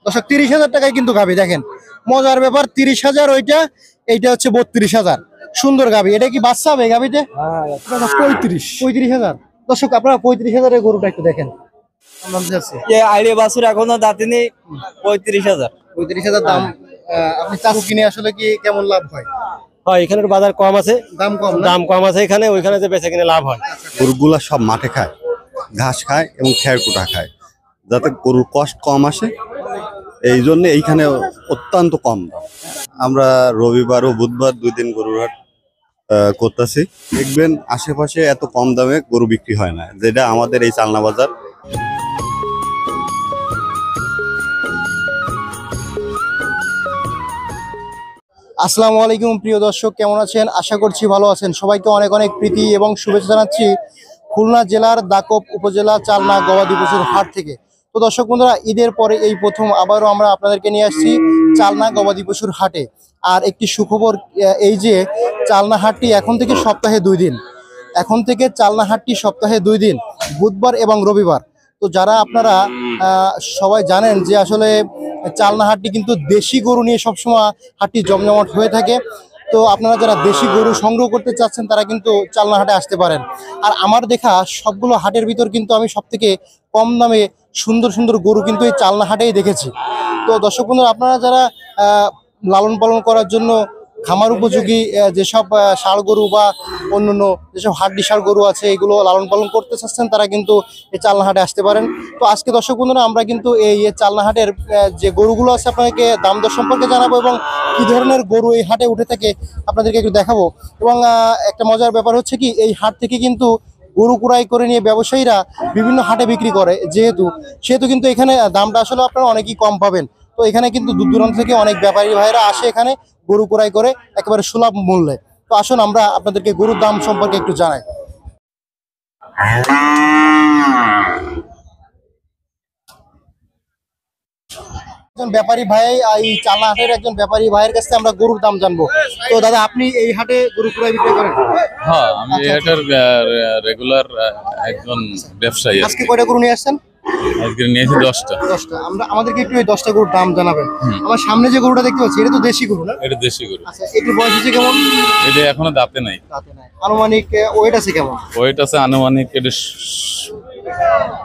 দর্শক 30,000 টাকায় কিন্তু গাভী, দেখেন মজার ব্যাপার। 30,000 ওইটা, এইটা হচ্ছে 32,000। সুন্দর গাভী। এটা কি বাচ্চা হবে গাভীতে? 35,000। দর্শক আপনারা 35,000 গরুটা একটু দেখেন। আইডিয়া বাছুর এখনো দাঁতিনি। 35,000। 35,000 দাম। আপনি চাকু কিনে আসলে কি কেমন লাভ হয়? হয়, এখানে বাজার কম আছে, দাম কম আছে এখানে, ওইখানে যে বেচা কিনে লাভ হয়। গরুগুলা সব মাঠে খায়, ঘাস খায় এবং খের কুটা খায়, যাতে গরুর কষ্ট কম আসে, এই জন্য এইখানে অত্যন্ত কম দাম। আমরা রবিবার ও বুধবার 2 দিন গরুর হাট করতেছি। দেখবেন আশেপাশে এত কম দামে গরু বিক্রি হয় না, যেটা আমাদের এই চালনা বাজার। আসসালামু আলাইকুম প্রিয় দর্শক, কেমন আছেন? আশা করছি ভালো আছেন। সবাইকে অনেক অনেক প্রীতি এবং শুভেচ্ছা জানাচ্ছি খুলনা জেলার দাকপ উপজেলা চালনা গবাদি পশুর হাট থেকে। তো দর্শক বন্ধুরা, ঈদের পরে এই প্রথম আবারও আমরা আপনাদেরকে নিয়ে আসছি চালনা গবাদি পশুর হাটে। আর একটি সুখবর এই যে চালনা হাটটি এখন থেকে সপ্তাহে 2 দিন, এখন থেকে চালনা হাটটি সপ্তাহে 2 দিন, বুধবার এবং রবিবার। তো যারা আপনারা সবাই জানেন যে আসলে চালনা হাটটি কিন্তু দেশি গরু নিয়ে সবসময় হাটটি জমজমাট হয়ে থাকে। তো আপনারা যারা দেশি গরু সংগ্রহ করতে চাচ্ছেন তারা কিন্তু চালনা হাটে আসতে পারেন। আর আমার দেখা সবগুলো হাটের ভিতর কিন্তু আমি সবথেকে কম দামে সুন্দর সুন্দর গরু কিন্তু এই চালনা হাটেই দেখেছি। তো দর্শক বন্ধুরা, আপনারা যারা লালন পালন করার জন্য খামার উপযোগী যেসব ষাঁড় গরু বা অন্যান্য যেসব হাড্ডি ষাঁড় গরু আছে এগুলো লালন পালন করতে চাচ্ছেন তারা কিন্তু এই চালনা হাটে আসতে পারেন। তো আজকে দর্শক বন্ধুরা, আমরা কিন্তু এই চালনা হাটের যে গরুগুলো আছে আপনাদেরকে দাম দর সম্পর্কে জানাবো এবং কি ধরনের গরু এই হাটে উঠে থাকে আপনাদেরকে একটু দেখাবো। এবং একটা মজার ব্যাপার হচ্ছে কি, এই হাট থেকে কিন্তু গরু কুড়াই করে নিয়ে ব্যবসায়ীরা বিভিন্ন হাটে বিক্রি করে, সেহেতু কিন্তু এখানে দামটা আসলে আপনারা অনেকই কম পাবেন। তো এখানে কিন্তু দূর দূরান্ত থেকে অনেক ব্যাপারী ভাইরা আসে এখানে গরু ক্রয় করে একেবারে সুলভ মূল্যে। তো আসুন আমরা আপনাদেরকে গরুর দাম সম্পর্কে একটু জানাই। একজন ব্যাপারী ভাই, এই চালনা হাটের একজন ব্যাপারী ভাইয়ের কাছে আমরা গরুর দাম জানবো। তো দাদা, আপনি এই হাটে গরু ক্রয় বিক্রয় করেন? হ্যাঁ, আমি এটার রেগুলার একজন ব্যবসায়ী। আজকে কয়টা গরু নিয়ে আসছেন? আজকে নিয়েছি 10টা। আমাদেরকে একটু এই 10টা গরুর দাম জানাবেন। আমার সামনে যে গরুটা দেখতে পাচ্ছি এটা তো দেশি গরু না? এটা দেশি গরু। আচ্ছা, একটু বয়স হচ্ছে কেমন? এটা এখনো দাঁতে নাই। আনুমানিক ওয়েট আছে কেমন? ওয়েট আছে আনুমানিক এটা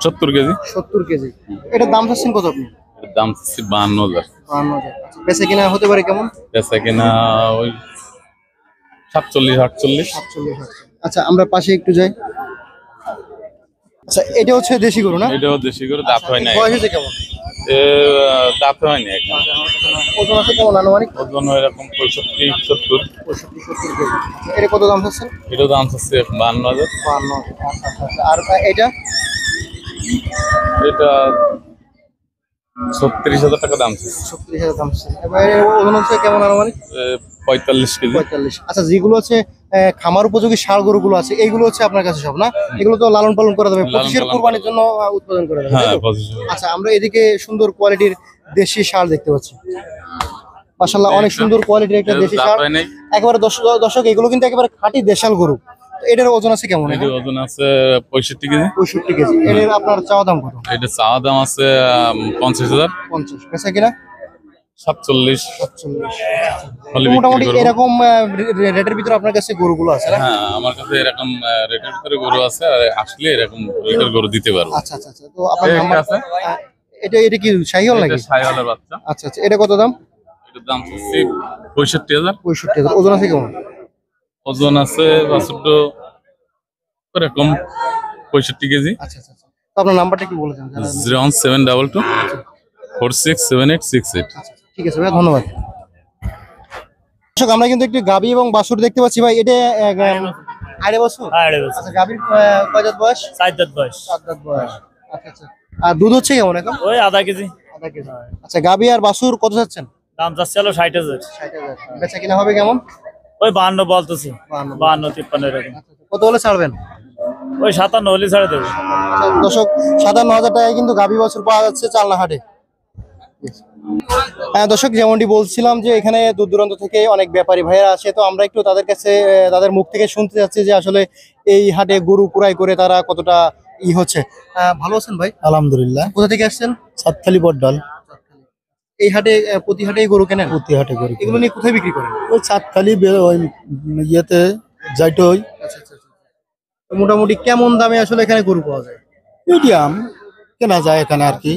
70 কেজি। 70 কেজি। এটার দাম চাচ্ছেন কত আপনি? এর দাম 52,000। 52,000। আচ্ছা, বেচা কিনা হতে পারে কেমন? বেচা কিনা ওই 47-48। আচ্ছা, আমরা পাশে একটু যাই। আচ্ছা, এটা হচ্ছে দেশি গরু না? এটাও দেশি গরু, দাঁত হয় নাই। বয়স হচ্ছে কেমন? দাঁত হয়নি এখন। ওজন আছে কেমন আনুমানিক? ওজন এরকম 65-70। 65-70 কেজি। আচ্ছা, এটা কত দাম চাচ্ছেন? এটাও দাম হচ্ছে 52,000। 52,000। আচ্ছা। আর এটা? এটা 36,000 টাকা দাম। 36,000 দাম চাচ্ছেন। এবার ওজন হচ্ছে কেমন আনুমানিক? 45 কেজি। 45। আচ্ছা, যেগুলো আছে খামার উপযোগী ষাঁড় গরুগুলো আছে এইগুলো হচ্ছে আপনার কাছে সব না? এগুলো তো লালন পালন করা যাবে, পঁচিশের কুরবানির জন্য উৎপাদন করা যাবে। হ্যাঁ, আচ্ছা, আমরা এদিকে সুন্দর কোয়ালিটির দেশি ষাঁড় দেখতে পাচ্ছি। মাশাআল্লাহ, অনেক সুন্দর কোয়ালিটির একটা দেশি ষাঁড়। একেবারে দর্শক, এগুলো কিন্তু একেবারে খাঁটি দেশাল গরু। এটার ওজন আছে কেমন? এটার ওজন আছে 65 কেজি। 65 কেজি। এর আপনার চাওয়া দাম কত? এটা চাওয়া দাম আছে 50,000। 50। বেচা কিনা 47। মোটামুটি এরকম রেটের ভিতরে আপনার কাছে গরুগুলো আছে না? হ্যাঁ, আমার কাছে এরকম রেটের ভিতরে গরু আছে, আর আসলে এরকম রেটের গরু দিতে পারবো। আচ্ছা। তো আপনার নাম্বার আছে? এটা কি শাহিওয়াল নাকি? এটা শাহিওয়ালের বাচ্চা। আচ্ছা। এটা কত দাম? এটার দাম হচ্ছে 65,000। 65,000। ওজন আছে কেমন? ওজন আছে বাছুরটা এরকম 65 কেজি। আচ্ছা। তো আপনার নাম্বারটা কি বলে দেন? 01722 467868। ঠিক আছে ভাই, ধন্যবাদ। দর্শক, আমরা কিন্তু একটু গাবি এবং বাছুর দেখতে পাচ্ছি ভাই। এটা আড়াই বছর? আচ্ছা, গাবির কয় দাঁত বয়স? 4 দাঁত বয়স। 4 দাঁত বয়স। আচ্ছা। আর দুধ হচ্ছে কেমন এখন? ওই আধা কেজি। আচ্ছা, গাবি আর বাছুর কত যাচ্ছেন? দাম যাচ্ছে হলো 60,000। 60,000। বেচা কিনা হবে কেমন? ওই 52 বলতেছি। 52-53 এরকম। কত হলে ছাড়বেন? ওই 57 হলে ছাড়ে দেবো। দর্শক, 57,000 টাকায় কিন্তু গাবি বাছুর পাওয়া যাচ্ছে চালনা হাটে। হ্যাঁ দর্শক, যেমনটি বলছিলাম যে এখানে দূর দূরান্ত থেকে অনেক ব্যাপারী ভাইয়েরা আসে। তো আমরা একটু তাদের কাছে তাদের মুখ থেকে শুনতে যাচ্ছি যে আসলে এই হাটে গরু কুড়াই করে তারা কতটা হচ্ছে। ভালো আছেন ভাই? আলহামদুলিল্লাহ। কোথা থেকে আসছেন? সাতখালি বড্ডাল। এই হাটে প্রতি হাটে গরু কেনেন? প্রতি হাটে গরু কিনি। এগুলো নিয়ে কোথায় বিক্রি করেন? ওই চাঁদখালি ওই ইয়েতে যাইতে ওই আচ্ছা আচ্ছা আচ্ছা। তো মোটামুটি কেমন দামে আসলে এখানে গরু পাওয়া যায়? মিডিয়াম কেনা যায় এখানে আর কি।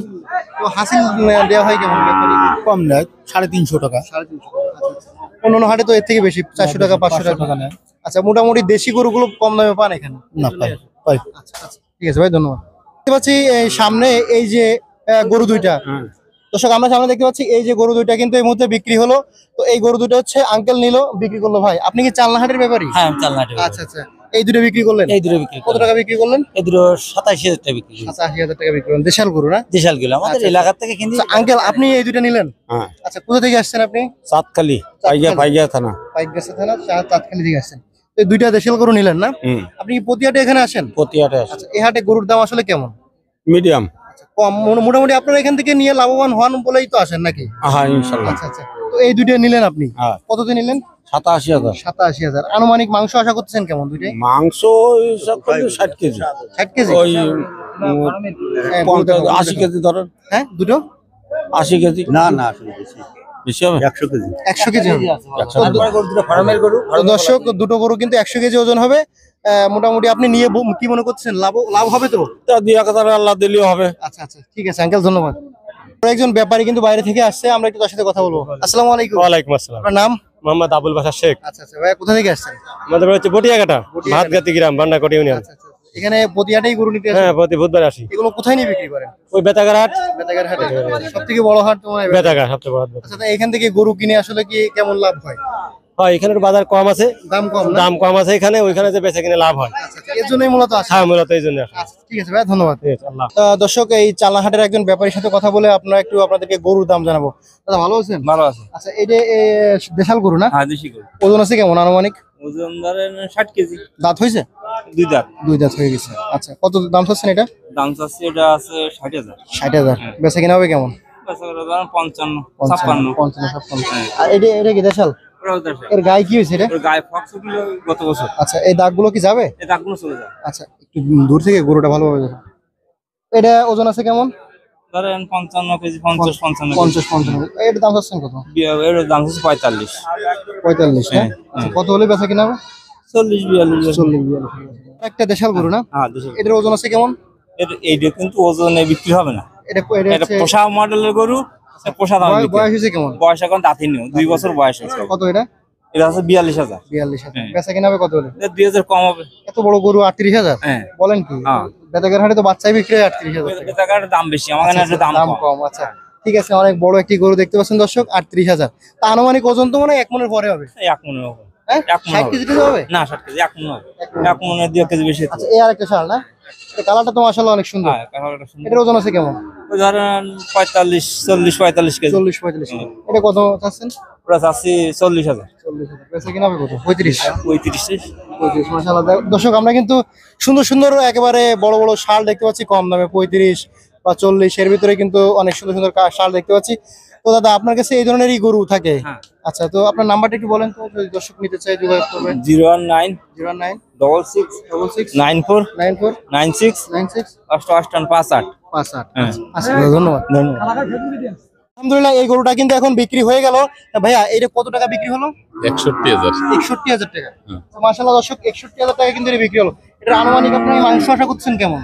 তো হাসিল দেওয়া হয় কেমন ব্যাপারী? কম নেয় 350 টাকা। 350। আচ্ছা আচ্ছা। অন্যান্য হাটে তো এর থেকে বেশি 400 টাকা 500 টাকা। নেয়। আচ্ছা, মোটামুটি দেশি গরুগুলো কম দামে পান এখানে? না পাই। আচ্ছা আচ্ছা, ঠিক আছে ভাই, ধন্যবাদ। দেখতে পাচ্ছি এই সামনে এই যে গরু দুইটা, দর্শক আমরা সামনে দেখতে পাচ্ছি এই যে গরু দুইটা কিন্তু এই মুহূর্তে বিক্রি হলো। তো এই গরু দুটো হচ্ছে আঙ্কেল নিল, বিক্রি করলো। ভাই আপনি কি চালনাহাটের ব্যাপারী? হ্যাঁ আমি চালনাটে আচ্ছা আচ্ছা, এই দুটো বিক্রি করলেন? এই দুটো বিক্রি কত টাকা বিক্রি করলেন? এই দুটো 87,000 টাকা বিক্রি করি। 87,000 টাকা বিক্রি করলেন। দেশাল গরু না? দেশাল গুলো আমাদের আচ্ছা, এলাকা থেকে কিনি। আচ্ছা আঙ্কেল, আপনি এই দুটো নিলেন? হ্যাঁ। আচ্ছা, কোথা থেকে আসছেন আপনি? চাঁদখালি পাইগা থানা। পাইকগাছা থানা, চাঁদখালি থেকে আসছেন। তো এই দুইটা দেশাল গরু নিলেন না? আপনি কি প্রতি হাটে এখানে আসেন? প্রতি হাটে আছে আচ্ছা, এই হাটে গরুর দাম আসলে কেমন? মিডিয়াম। কম, মোটামুটি আপনারা এখান থেকে নিয়ে লাভবান হন বলেই তো আসেন নাকি? হ্যাঁ ইনশাল্লাহ। আচ্ছা আচ্ছা, তো এই দুইটা নিলেন আপনি? হ্যাঁ। কততে নিলেন? 87,000। 87,000। আনুমানিক মাংস আশা করতেছেন কেমন দুইটাই? মাংস সব 60 কেজি। 60 কেজি? ওই হ্যাঁ, 80 কেজি ধরেন। হ্যাঁ, দুটো 80 কেজি। না না আসলে বেশি বেশি হবে। 100 কেজি 100 কেজি হবে। ফার্মের গরু তো দর্শক, দুটো গরু কিন্তু 100 কেজি ওজন হবে। মোটামুটি আপনি নিয়ে কি মনে করছেন, লাভ হবে তো? তা 2,000 আল্লাহ দিলেও হবে। আচ্ছা আচ্ছা, ঠিক আছে আঙ্কেল, ধন্যবাদ। একজন ব্যাপারী কিন্তু বাইরে থেকে আসছে, আমরা একটু তার সাথে কথা বলবো। আসসালামু আলাইকুম। ওয়ালাইকুম আসসালাম। আপনার নাম? মোহাম্মদ আবুল বাশার শেখ। আচ্ছা আচ্ছা, ভাই কোথা থেকে আসছেন? আমাদের হচ্ছে বটিয়াঘাটা, ভাতগাতি গ্রাম, বান্ডাকোট ইউনিয়ন। আচ্ছা আচ্ছা, এখানে প্রতি হাটেই গরু নিতে আসেন? হ্যাঁ, প্রতি বুধবার আসি। এগুলো কোথায় নিয়ে বিক্রি করেন? ওই বেতাগার হাট। বেতাগার হাটে? সব থেকে বড় হাট তোমার? বেতাগার সবচেয়ে বড় হাট। আচ্ছা, তো এখান থেকে গরু কিনে আসলে কি কেমন লাভ হয়? হয়, এখানের বাজার কম আছে, দাম কম না? দাম কম আছে এখানে, ওইখানে যে বেচে কিনে লাভ হয়। আচ্ছা আচ্ছা, এর জন্যই মূলত আসে? হ্যাঁ, মূলত এই জন্য আসি। আচ্ছা, ঠিক আছে ভাই, ধন্যবাদ। ঠিক আছে, আল্লাহ। দর্শক, এই চালনাহাটের একজন ব্যাপারীর সাথে কথা বলে আপনাদেরকে গরুর দাম জানাবো। দাদা ভালো আছেন? ভালো আছে। আচ্ছা, এই যে দেশাল গরু না? হ্যাঁ দেশি গরু। ওজন আছে কেমন আনুমানিক? ওজন ধরেন 60 কেজি। দাঁত হয়েছে? 2 দাঁত। 2 দাঁত হয়ে গেছে। আচ্ছা, কত দাম চাচ্ছেন এটা? দাম চাচ্ছে এটা আছে 60,000। 60,000। বেচা কিনা হবে কেমন? বেচা করে ধরেন 55, 55, 56। 56। আর এটা কি দেশাল? ওরাও দেশে। এর গায়ে কি হয়েছে এটা? ওর গায়ে ফক্স উঠলো গত বছর। আচ্ছা, এই দাগগুলো কি যাবে? এই দাগগুলো চলে যায়। আচ্ছা, একটু দূর থেকে গরুটা ভালোভাবে দেখো। এটা ওজন আছে কেমন? ধরেন 55 কেজি, 50, 55 কেজি। 50, 55। এর দাম চাচ্ছেন কত? এর দাম হচ্ছে 45। 45 না? আচ্ছা, কত হলে বেচা কিনা হবে? 40, 42। 40, 42। একটা দেশাল গরু না? হ্যাঁ দেশি। এটার ওজন আছে কেমন? এইটা কিন্তু ওজনে বিক্রি হবে না। এটা এটা হচ্ছে পোষা মডেলের গরু, পোষা দাম বিক্রি। বয়স হয়েছে কেমন? বয়স এখন দাঁতই নেই, 2 বছর বয়স হয়েছে। কত এটা? এটা আছে 42,000। 42,000। বেচা কিনা হবে কত হলে? এটা 2,000 কম হবে। এত বড় গরু 38,000? হ্যাঁ। বলেন কি? হ্যাঁ। বেতাগার হাটে তো বাচ্চাই বিক্রি হয় 38,000 টাকা। বেচাকার দাম বেশি, আমার কাছে একটু দাম দাম কম। কম। আচ্ছা, ঠিক আছে, অনেক বড় একটি গরু দেখতে পাচ্ছেন দর্শক, 38,000। তা আনুমানিক ওজন তো মনে হয় 1 মনের পরে হবে? এই 1 মনে হবে। হ্যাঁ, 1 মণ 60 হবে। কেজি তো হবে? না 60 কেজি, 1 মণ হবে। 1 মণের 2 কেজি বেশি হতো। আচ্ছা, এই আরেকটা শাল না? এই কালারটা তো মাশাআল্লাহ অনেক সুন্দর। হ্যাঁ, কালারটা সুন্দর। এটার ওজন আছে কেমন? ওই ধরেন 45, 40, 45 কেজি। 40, 45। এটা কত চাচ্ছেন? ওরা চাচ্ছি 40,000। 40,000। বেচা কিনা হবে কত? 35। 35। 35, মাশাআল্লাহ। দর্শক, আমরা কিন্তু সুন্দর সুন্দর একেবারে বড় বড় শাল দেখতে পাচ্ছি কম দামে, 35 বা 40 এর ভিতরে কিন্তু অনেক সুন্দর সুন্দর শাল দেখতে পাচ্ছি। তো দাদা, আপনার কাছে এই ধরনেরই গরু থাকে? হ্যাঁ। আচ্ছা, তো আপনার নাম্বারটা একটু বলেন তো, যদি দর্শক নিতে চায় যোগাযোগ করবে। 019 09 66 66 94 94 96 96 88 58। 58। হ্যাঁ। আচ্ছা, ধন্যবাদ। ধন্যবাদ। আলহামদুলিল্লাহ, এই গরুটা কিন্তু এখন বিক্রি হয়ে গেল। ভাইয়া, এটা কত টাকা বিক্রি হলো? 61,000। 61,000 টাকা। তো মাশাআল্লাহ দর্শক, 61,000 টাকা কিন্তু এটা বিক্রি হলো। এটা আনুমানিক আপনি মাংস আশা করছেন কেমন?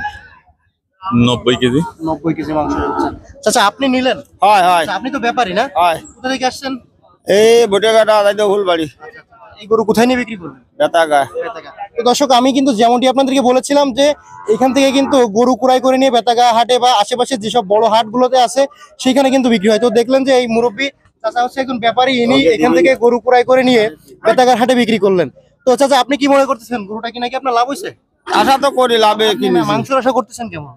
90 কেজি। 90 কেজি মাংস হচ্ছে। চাচা, আপনি নিলেন? হয় হয় আচ্ছা, আপনি তো ব্যাপারী না? হয়। কোথা থেকে আসছেন? এই বটিয়াঘাটা আদাইতে ফুলবাড়ি এই গরু কোথায় নিয়ে বিক্রি করবেন? বেতাগা। তো দর্শক, আমি কিন্তু যেমনটি আপনাদেরকে বলেছিলাম যে এখান থেকে কিন্তু গরু কুড়াই করে নিয়ে বেতাগা হাটে বা আশেপাশে যেসব বড় হাটগুলোতে আছে সেখানে কিন্তু বিক্রি হয়। তো দেখলেন যে এই মুরব্বী চাচা হচ্ছে একজন ব্যাপারী, ইনি এখান থেকে গরু কুড়াই করে নিয়ে বেতাগার হাটে বিক্রি করলেন। তো চাচা, আপনি কি মনে করতেছেন, গরুটা কি নাকি আপনার লাভ হয়েছে? আশা তো করি লাভে কিনে। মাংস আশা করতেছেন কেমন?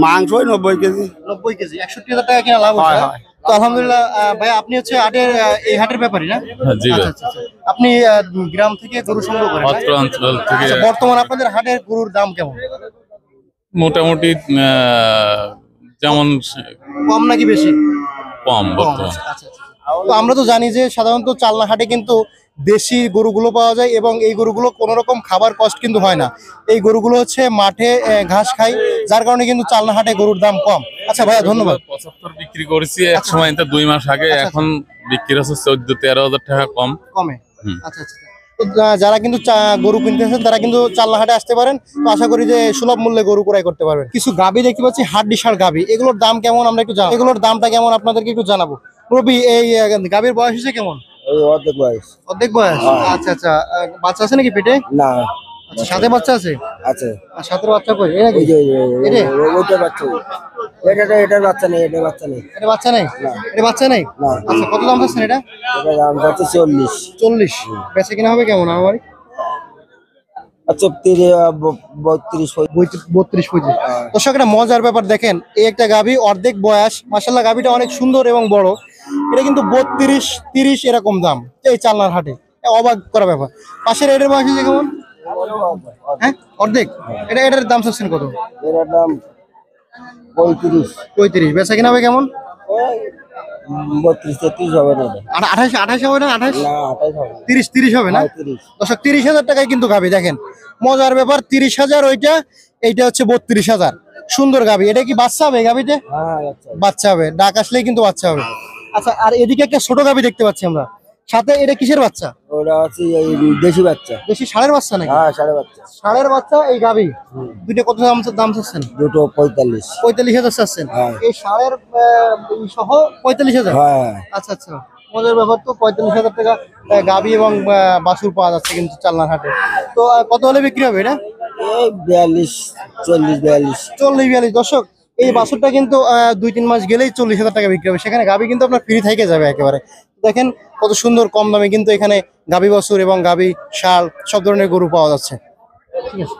মাংস 90 কেজি। 90 কেজি, 61,000 টাকা কিনা লাভ হয়েছে। হয়। তো আলহামদুলিল্লাহ। ভাই, আপনি হচ্ছে এই হাটের ব্যাপারী না? হ্যাঁ, জি ভাই। আচ্ছা, আচ্ছা, আচ্ছা। আপনি গ্রাম থেকে গরু সংগ্রহ করেন না? অত্র অঞ্চল থেকে আচ্ছা, বর্তমান আপনাদের হাটের গরুর দাম কেমন? মোটামুটি যেমন কম নাকি বেশি? কম কম। বর্তমান। আচ্ছা, আচ্ছা, আচ্ছা। তো আমরা তো জানি যে সাধারণত চালনা হাটে কিন্তু দেশি গরুগুলো পাওয়া যায় এবং এই গরুগুলো কোনো রকম খাবার কষ্ট কিন্তু হয় না। এই গরুগুলো হচ্ছে মাঠে ঘাস খায়, যার কারণে কিন্তু চালনা হাটে গরুর দাম কম। আচ্ছা ভাইয়া, ধন্যবাদ। 75 বিক্রি করেছি এক সময়, 2 মাস আগে। এখন বিক্রি হচ্ছে 14-13 হাজার টাকা কম। কমে। হুম। আচ্ছা আচ্ছা। তো যারা কিন্তু গরু কিনতেছেন তারা কিন্তু চালনা হাটে আসতে পারেন। তো আশা করি যে সুলভ মূল্যে গরু ক্রয় করতে পারবেন। কিছু গাবি দেখতে পাচ্ছি, হাড্ডিসার গাবি, এগুলোর দাম কেমন আমরা একটু জানাবো। এগুলোর দামটা কেমন আপনাদেরকে একটু জানাবো। রবি, এই গাবির বয়স হচ্ছে কেমন? অর্ধেক বয়স। অর্ধেক বয়স। আচ্ছা আচ্ছা। বাচ্চা আছে নাকি পেটে? না, আচ্ছা, সাথে বাচ্চা আছে? আছে। আর সাথে বাচ্চা কই? এই নাকি? এটা? ওইটার বাচ্চা। এটার বাচ্চা নেই, এটার বাচ্চা নেই। এটা বাচ্চা নেই? এটা বাচ্চা নেই? না। আচ্ছা, কত দাম পাচ্ছেন এটা? এটার দাম যাচ্ছে 40। 40। বেচা কিনা হবে কেমন আমার? আচ্ছা, 32। 32-35। দর্শক, একটা মজার ব্যাপার দেখেন, এই একটা গাভী অর্ধেক বয়স, মাশাআল্লাহ গাভীটা অনেক সুন্দর এবং বড়। এটা কিন্তু 32-30 এরকম দাম এই চালনার হাটে। অবাক করা ব্যাপার। পাশের এটার বয়স হচ্ছে কেমন? হ্যাঁ, অর্ধেক। এটার দাম চাচ্ছেন কত? এটার দাম 35। 35। বেচা কিনা হবে কেমন? 32-33 হবে না। 28 হবে না? 28? না, 28 হবে। 30 হবে না? 30। দর্শক, 30,000 টাকায় কিন্তু গাভী। দেখেন মজার ব্যাপার, 30,000 ওইটা, এইটা হচ্ছে 32,000। সুন্দর গাভী। এটা কি বাচ্চা হবে গাভীতে? হ্যাঁ, আচ্ছা। বাচ্চা হবে, ডাক আসলেই কিন্তু বাচ্চা হবে। আচ্ছা, আর এদিকে একটা ছোট গাভী দেখতে পাচ্ছি আমরা সাথে। এটা কিসের বাচ্চা? ওটা হচ্ছে এই দেশি বাচ্চা। দেশি ষাঁড়ের বাচ্চা নাকি? হ্যাঁ, সাড়ে বাচ্চা। ষাঁড়ের বাচ্চা এই গাভী। দুইটা কত দাম চাচ্ছেন? দুটো 45। 45,000 চাচ্ছেন। হ্যাঁ। এই ষাঁড়ের সহ 45,000? হ্যাঁ। আচ্ছা আচ্ছা। মজার ব্যাপার তো, 45,000 টাকা গাভী এবং বাছুর পাওয়া যাচ্ছে কিন্তু চালনার হাটে। তো কত হলে বিক্রি হবে এটা? এই 42, 40, 42। 40-42। দর্শক, এই বাছুরটা কিন্তু 2-3 মাস গেলেই 40,000 টাকা বিক্রি হবে। সেখানে গাভী কিন্তু আপনার ফ্রি থেকে যাবে একেবারে। দেখেন কত সুন্দর কম দামে কিন্তু এখানে গাভী বাছুর এবং গাভী ষাঁড় সব ধরনের গরু পাওয়া যাচ্ছে। ঠিক আছে।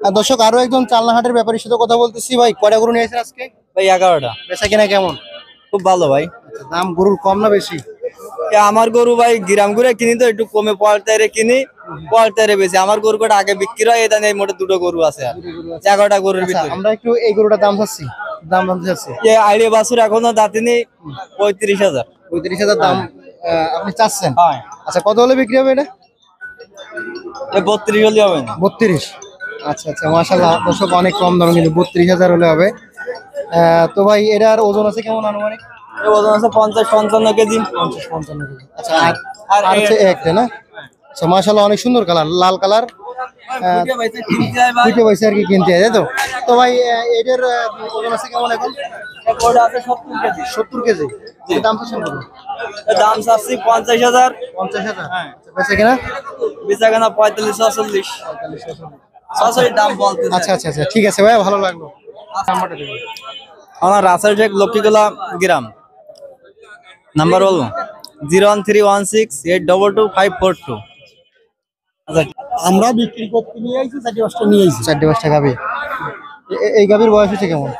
আর দর্শক, আরো একজন চালনা হাটের ব্যাপারীর সাথে কথা বলতেছি। ভাই, কয়টা গরু নিয়েছেন আজকে? ভাই 11টা। বেচা কিনা কেমন? খুব ভালো ভাই। দাম গরুর কম না বেশি? আমার গরু ভাই গ্রাম ঘুরে কিনি তো একটু কমে, পলটারে কিনি, পলটারে বেশি। আমার গরু কটা আগে বিক্রি হয়, এটা নিয়ে মোটে দুটো গরু আছে। আর 11টা গরুর আচ্ছা, ভিতরে আমরা একটু এই গরুটার দাম চাচ্ছি। দাম চাচ্ছি আইডিয়া বাছুর এখনো দাঁতিনি। 35,000। 35,000 দাম আপনি চাচ্ছেন? হ্যাঁ। আচ্ছা, কত হলে বিক্রি হবে এটা? 32 হলে হবে না। 32। আচ্ছা আচ্ছা, মাশাআল্লাহ দর্শক, অনেক কম দামে কিন্তু 32,000 হলে হবে। তো ভাই, এটার ওজন আছে কেমন আনুমানিক? এর ওজন আছে 50-55 কেজি। 50-55 কেজি। আচ্ছা, আর হচ্ছে একটা না? আচ্ছা, মাশাআল্লাহ অনেক সুন্দর কালার, লাল কালার। দুইটা পয়সা আর কি কিনতে হয়, তাই তো? তো ভাই, এটার ওজন আছে কেমন এখন? ওটা আছে 70 কেজি। 70 কেজি। এর দাম চাচ্ছেন কত? এর দাম চাচ্ছি 50,000। 50,000। বেচা কিনা? বেচাকেনা 45-46। 46 দাম বলতে। আচ্ছা আচ্ছা আচ্ছা, ঠিক আছে ভাই, ভালো লাগলো। নাম্বারটা দেবেন? আমার রাসেল শেখ, লক্ষ্মীগোলা গ্রাম। নাম্বার বলবো 01316822542। আমরা বিক্রি করতে নিয়ে আইছি, 4-5টা নিয়ে আইছি। 4-5টা গাভী। এই গাভীর বয়স হচ্ছে কেমন?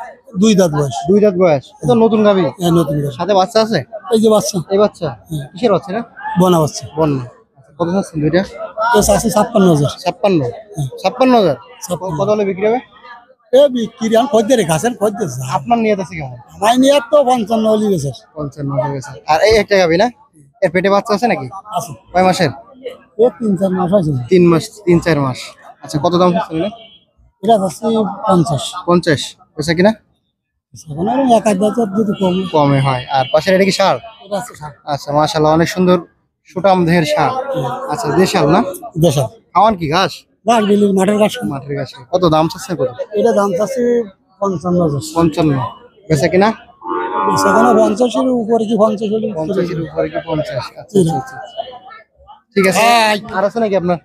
2 দাঁত বয়স। 2 দাঁত বয়স। এটা নতুন গাভী। হ্যাঁ, নতুন গাছ। সাথে বাচ্চা আছে? এই যে বাচ্চা, এই বাচ্চা কিসের বাচ্চা না? বনা বাচ্চা। বন্যা। কত চাচ্ছেন দুইটা? তো আছে 56,000। 56,000। ছাপ্পান্ন। কত হলে বিক্রি হবে? এ বিক্রি আর খদ্দের ঘাসের খদ্দের। আপনার নিয়ত আছে কেমন? আমার নিয়ে তো 55 হলি গেছে। 55 হয়ে গেছে। আর এই একটা গাভী না, এর পেটে বাচ্চা আছে নাকি? আছে। কয় মাসের? এ 3-4 মাস হয়েছে। 3 মাস, 3-4 মাস। আচ্ছা, কত দাম চাচ্ছেন এটা? এটা আছে 50। 50। বেচা কিনা? এখন আর 1,000 যদি কম। কমে হয়। আর পাশের এটা কি ষাঁড়? এটা আছে 60। আচ্ছা, মাশাআল্লাহ অনেক সুন্দর সুটাম দেহের ষাঁড়। আচ্ছা, দেশাল না? দেশাল। খাওয়ান কি ঘাস? ঘাস বিলি, মাঠের ঘাস। মাঠের ঘাস। কত দাম চাচ্ছেন কত? এটা দাম আছে 55,000। 55। বেচা কিনা? সেখানে 50-এর উপরে কি 50 হলি? 50-এর উপরে কি 50? আচ্ছা আচ্ছা আচ্ছা। ঠিক আছে। আর আছে নাকি আপনার?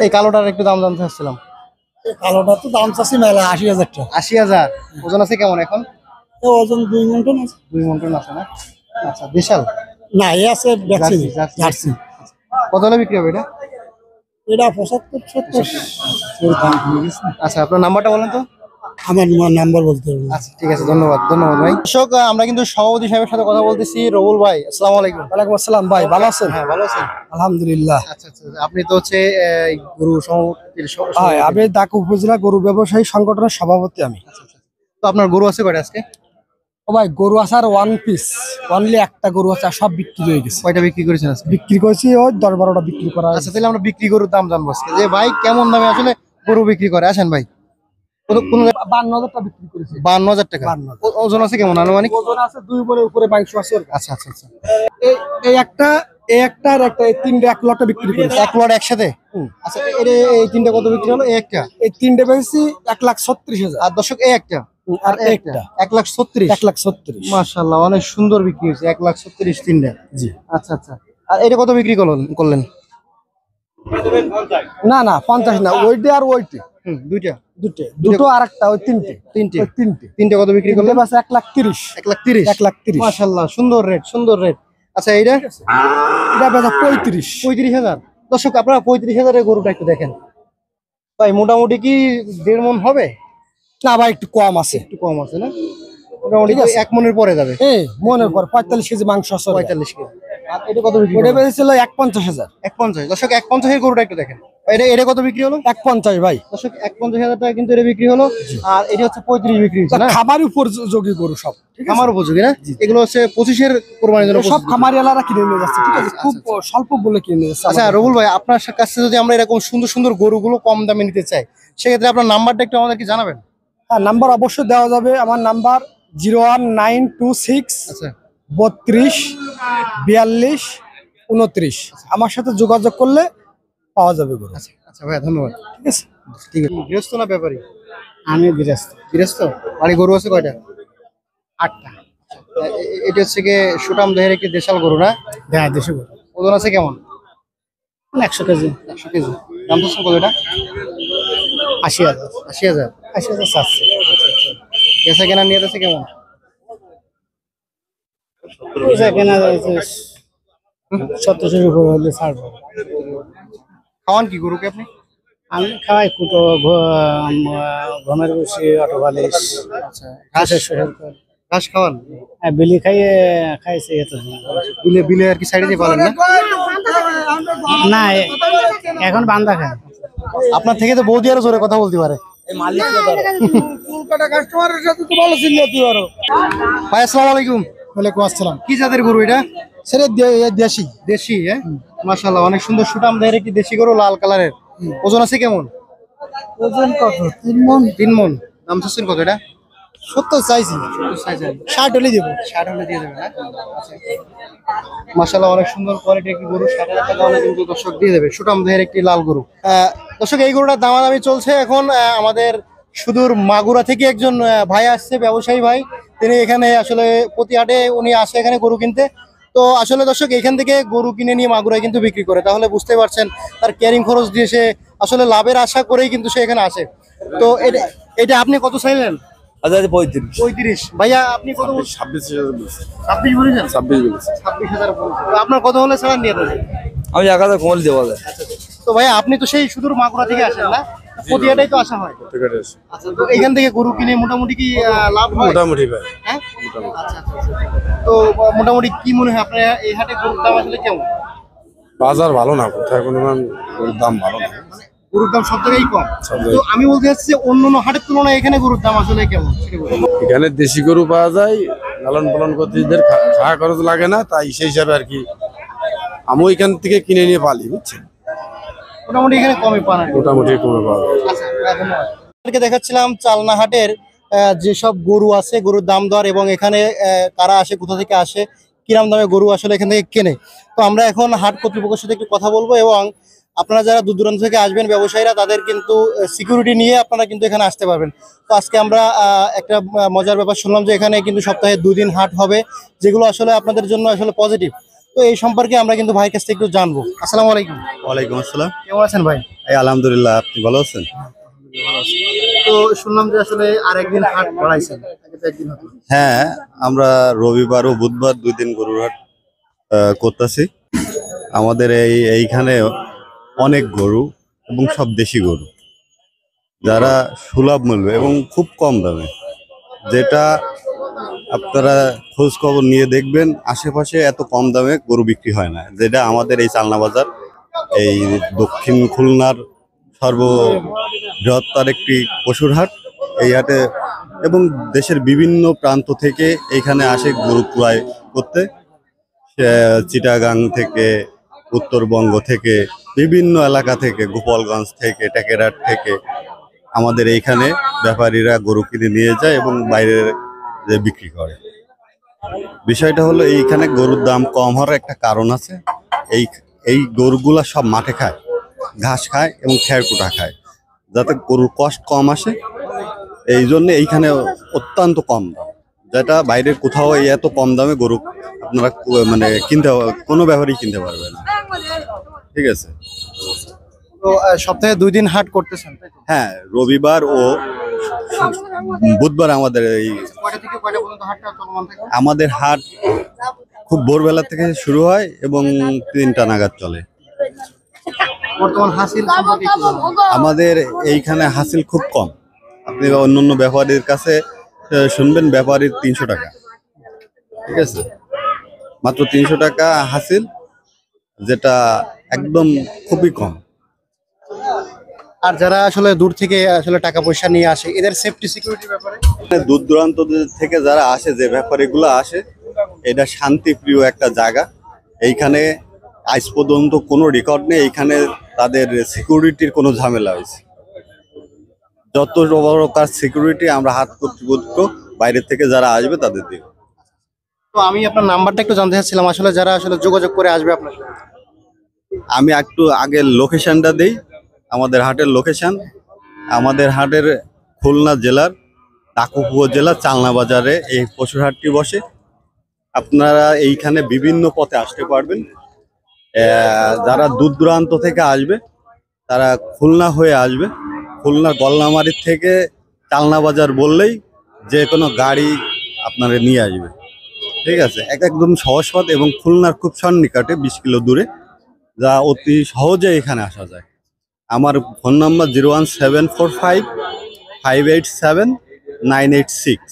এই কালোটার একটু দাম জানতে চাচ্ছিলাম। কালোটা তো দাম চাচ্ছি মেলা 80,000 টাকা। 80,000। ওজন আছে কেমন এখন? এ ওজন 2 মন আছে। 2 মণ আছে না? আচ্ছা, দেশাল? না, এ আছে ব্যাক্সি। জার্সি। জার্সি। কত হলে বিক্রি হবে এটা? এটা 75-70। আচ্ছা, আপনার নাম্বারটা বলেন তো। আমার নাম্বার বলতে হবে না। আচ্ছা, ঠিক আছে, ধন্যবাদ ধন্যবাদ ভাই। দর্শক, আমরা কিন্তু সভাপতি সাহেবের সাথে কথা বলতেছি। রবুল ভাই, আসসালামু আলাইকুম। ওয়ালাইকুম আসসালাম ভাই, ভালো আছেন? হ্যাঁ, ভালো আছেন? আলহামদুলিল্লাহ। আচ্ছা আচ্ছা, আপনি তো হচ্ছে গরু সমিতির হ্যাঁ, আমি দাকু উপজেলা গরু ব্যবসায়ী সংগঠনের সভাপতি আমি। তো আপনার গরু আছে কয়টা আজকে? ও ভাই গরু আছে আর ওয়ান পিস, অনলি একটা গরু আছে, আর সব বিক্রি হয়ে গেছে। কয়টা বিক্রি করেছেন আজকে? বিক্রি করেছি ওই 10-12টা বিক্রি করা আচ্ছা, তাহলে আমরা বিক্রি গরুর দাম জানবো আজকে, যে ভাই কেমন দামে আসলে গরু বিক্রি করে। আসেন ভাই। কোন 52,000টা বিক্রি করেছি। 52,000 টাকা। 52,000 ওজন আছে কেমন আনুমানিক? ওজন আছে 2 বলের উপরে মাংস আছে ওর। আচ্ছা আচ্ছা আচ্ছা। এই একটা আর একটা, এই তিনটে 1 লটে বিক্রি করেছি। এক লট একসাথে? আচ্ছা, এই তিনটা কত বিক্রি হলো? এই একটা, এই তিনটে বেশি 1,36,000। আর দর্শক এই একটা, আর একটা 1,36,000। 1,36,000। মাশাআল্লাহ, অনেক সুন্দর বিক্রি হয়েছে। 1,36,000 তিনটা। জি। আচ্ছা আচ্ছা। আর এটা কত বিক্রি করলেন? না 50 না, ওইটা আর ওইটা দুইটা। দুটো আর একটা, ওই তিনটে। তিনটে কত বিক্রি করলেন? 1,30,000। 1,30,000। 1,30,000। মাশাআল্লাহ, সুন্দর রেট। আচ্ছা, এইটা এটা বেচা 35,000। 35,000। দর্শক, আপনারা 35,000 এর গরুটা একটু দেখেন ভাই, মোটামুটি কি 1.5 মণ হবে? না ভাই, একটু কম আছে। একটু কম আছে না? মোটামুটি ঠিক আছে। 1 মণের পরে যাবে। মনের পর 45 কেজি মাংস আছে। 45 কেজি। আর এটা কত বিক্রি ওটা করলেন? বেচেছিল 1,50,000। 1,50,000। দর্শক, 1,50,000 এর গরুটা একটু দেখেন। এটা কত বিক্রি হলো? 1,50,000 ভাই। দর্শক, 1,50,000 টাকা কিন্তু এটা বিক্রি হলো। আর এটা হচ্ছে 35 বিক্রি হচ্ছে না? খাবার উপযোগী গরু সব, ঠিক আছে? খামার উপযোগী না? এগুলো হচ্ছে 25-এর কোরবানির জন্য সব প্রস্তুত। খামারি এলারা কিনে নিয়ে যাচ্ছে, ঠিক আছে? খুব স্বল্প বলে কিনে নিয়ে যাচ্ছে। আচ্ছা রবুল ভাই, আপনার কাছে যদি আমরা এরকম সুন্দর সুন্দর গরুগুলো কম দামে নিতে চাই, সেক্ষেত্রে আপনার নাম্বারটা একটু আমাদেরকে জানাবেন। হ্যাঁ, নাম্বার অবশ্যই দেওয়া যাবে। আমার নাম্বার 01926 আচ্ছা 32 42 29। আমার সাথে যোগাযোগ করলে পাওয়া যাবে গরু। আচ্ছা ভাইয়া, ধন্যবাদ। ঠিক আছে? ঠিক আছে। গৃহস্থ না ব্যাপারী? আমি গৃহস্থ। বাড়ি গরু আছে কয়টা? 8টা। এটা হচ্ছে কি সুটাম দেহের একটি দেশাল গরু না? হ্যাঁ, দেশি গরু। ওজন আছে কেমন? 100 কেজি। 100 কেজি। দাম তো কত এটা? 80,000। 80,000। 80,000 চাচ্ছে। বেচা কেনা নিয়ে আছে কেমন? পয়সা কেনা যাচ্ছে 1700 উপর হলে ছাড়বো। খাওয়ান কি গরুকে আপনি? আমি খাওয়াই কুটো, গমের বসি, অটো বালিশ, আচ্ছা, ঘাস খাওয়ান? বিলি খাইছে এত। বিলে আর কি সাইডে দিয়ে পালেন না? না, এখন বান্দা খায়। আপনার থেকে তো বৌদি আরো জোরে কথা বলতে পারে। ভাই আসসালামু আলাইকুম। ওয়ালাইকুম আসসালাম। কি জাতের গরু এটা? সেটা দেশি। দেশি? হ্যাঁ, মাশাআল্লাহ, অনেক সুন্দর সুটাম দেহের একটি দেশি গরু, লাল কালারের। ওজন আছে কেমন? ওজন কত? 3 মণ। 3 মণ। দাম চাচ্ছেন কত এটা? 70 চাইছি। 60 হলে দেবো। 60 হলে দিয়ে দেবেন? মাশাআল্লাহ, অনেক সুন্দর কোয়ালিটি একটি গরু। 60,000 টাকা হলে কিন্তু দর্শক দিয়ে দেবে। সুটাম দেহের একটি লাল গরু। দর্শক, এই গরুটার দামাদামি চলছে এখন। আমাদের সুদূর মাগুরা থেকে একজন ভাই আসছে, ব্যবসায়ী ভাই। তিনি এখানে আসলে প্রতি হাটে উনি আসে এখানে গরু কিনতে। তো আসলে দর্শক, এখান থেকে গরু কিনে নিয়ে মাগুরায় কিন্তু বিক্রি করে। তাহলে বুঝতে পারছেন তার ক্যারিং খরচ দিয়ে সে আসলে লাভের আশা করেই কিন্তু সে এখানে আসে। তো এটা আপনি কত চাইলেন? 35। ভাইয়া আপনি কত? 26 বলেছেন? 26,000 বলেছেন। তো আপনার কত হলে ছাড়া নিয়ে দেবেন? আমি 1,000 কমল দেওয়া যায়। তো ভাইয়া, আপনি তো সেই সুদূর মাগুরা থেকে আসেন না? প্রতি হাটেই তো আসা হয়। আচ্ছা, তো এখান থেকে গরু কিনে মোটামুটি কি লাভ হয়? মোটামুটি ভাই। হ্যাঁ, আচ্ছা। তো মোটামুটি কি মনে হয় আপনার এই হাটে গরুর দাম আসলে কেমন? বাজার ভালো না, কোথায় কোনো দাম ভালো না। গরুর দাম সব জায়গায় কম। তো আমি বলতে চাচ্ছি যে অন্য হাটের তুলনায় এখানে গরুর দাম আসলে কেমন সেটা বলুন। এখানে দেশি গরু পাওয়া যায়, লালন পালন করতে এদের খাওয়া খরচ লাগে না, তাই সেই হিসাবে আর কি আমি এখান থেকে কিনে নিয়ে পালি, বুঝছেন? মোটামুটি এখানে কমে পান আর কি। মোটামুটি কমে পাওয়া যায়। আচ্ছা, ধন্যবাদ। আপনাদেরকে দেখাচ্ছিলাম চালনা হাটের যেসব গরু আছে, গরুর দাম দর, এবং এখানে কারা আসে, কোথা থেকে আসে, কিরম দামে গরু আসলে এখান থেকে কেনে। তো আমরা এখন হাট কর্তৃপক্ষের সাথে একটু কথা বলবো, এবং আপনারা যারা দূর দূরান্ত থেকে আসবেন ব্যবসায়ীরা, তাদের কিন্তু সিকিউরিটি নিয়ে আপনারা কিন্তু এখানে আসতে পারবেন। তো আজকে আমরা একটা মজার ব্যাপার শুনলাম যে এখানে কিন্তু সপ্তাহে 2 দিন হাট হবে, যেগুলো আসলে আপনাদের জন্য আসলে পজিটিভ। তো এই সম্পর্কে আমরা কিন্তু ভাইয়ের কাছ থেকে একটু জানবো। আসসালামু আলাইকুম। ওয়ালাইকুম আসসালাম। কেমন আছেন ভাই? এই আলহামদুলিল্লাহ, আপনি ভালো আছেন? তো শুনলাম যে আসলে আরেকদিন হাট বাড়াইছেন, আগে তো একদিন হতো। হ্যাঁ, আমরা রবিবার ও বুধবার 2 দিন গরুর হাট করতেছি। আমাদের এইখানে অনেক গরু এবং সব দেশি গরু, যারা সুলভ মূল্য এবং খুব কম দামে, যেটা আপনারা খোঁজ খবর নিয়ে দেখবেন আশেপাশে এত কম দামে গরু বিক্রি হয় না। যেটা আমাদের এই চালনা বাজার, এই দক্ষিণ খুলনার সর্ববৃহত্তর একটি পশুর হাট। এই হাটে এবং দেশের বিভিন্ন প্রান্ত থেকে এইখানে আসে গরু ক্রয় করতে। চিটাগাং থেকে, উত্তরবঙ্গ থেকে, বিভিন্ন এলাকা থেকে, গোপালগঞ্জ থেকে, টেকেরহাট থেকে আমাদের এইখানে ব্যাপারীরা গরু কিনে নিয়ে যায় এবং বাইরে যে বিক্রি করে। বিষয়টা হলো এইখানে গরুর দাম কম হওয়ার একটা কারণ আছে। এই এই গরুগুলা সব মাঠে খায়, ঘাস খায় এবং খেরকুটা খায়, যাতে গরুর কষ্ট কম আসে। এই জন্য এইখানে অত্যন্ত কম দাম, যেটা বাইরের কোথাও এই এত কম দামে গরু আপনারা মানে কিনতে, কোনো ব্যাপারেই কিনতে পারবে না। ঠিক আছে। তো সপ্তাহে 2 দিন হাট করতেছেন, তাই তো? হ্যাঁ, রবিবার ও বুধবার আমাদের এই কয়টা থেকে কয়টা পর্যন্ত হাটটা চলমান থাকে? আমাদের হাট খুব ভোরবেলা থেকে শুরু হয় এবং 3টা নাগাদ চলে। বর্তমান হাসিল সম্পর্কে একটু জানান। আমাদের এইখানে হাসিল খুব কম। আপনি অন্যান্য ব্যাপারীর কাছে শুনবেন, ব্যাপারীর 300 টাকা। ঠিক আছে, মাত্র 300 টাকা হাসিল, যেটা একদম খুবই কম। আর যারা আসলে দূর থেকে আসলে টাকা পয়সা নিয়ে আসে, এদের সেফটি সিকিউরিটির ব্যাপারে দূর দূরান্ত থেকে যারা আসে, যে ব্যাপারীগুলো আসে, এটা শান্তিপ্রিয় একটা জায়গা। এইখানে আজ পর্যন্ত কোনো রেকর্ড নেই এইখানে তাদের সিকিউরিটির কোনো ঝামেলা হয়েছে। যত বড় কাজ সিকিউরিটি আমরা হাত কর্তৃপক্ষ বাইরে থেকে যারা আসবে তাদের দিব। তো আমি আপনার নাম্বারটা একটু জানতে চাচ্ছিলাম, আসলে যারা আসলে যোগাযোগ করে আসবে আপনার সাথে। আমি একটু আগে লোকেশনটা দেই। আমাদের হাটের লোকেশন, আমাদের হাটের খুলনা জেলার দাকোপ উপজেলা চালনা বাজারে এই পশুর হাটটি বসে। আপনারা এইখানে বিভিন্ন পথে আসতে পারবেন। যারা দূর দূরান্ত থেকে আসবে তারা খুলনা হয়ে আসবে। খুলনা গলনামারির থেকে চালনা বাজার বললেই যে কোনো গাড়ি আপনারা নিয়ে আসবে। ঠিক আছে, একদম সহজ পথ এবং খুলনার খুব সন্নিকটে 20 কিলো দূরে, যা অতি সহজে এখানে আসা যায়। আমার ফোন নাম্বার 01745 587 986।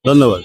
ধন্যবাদ।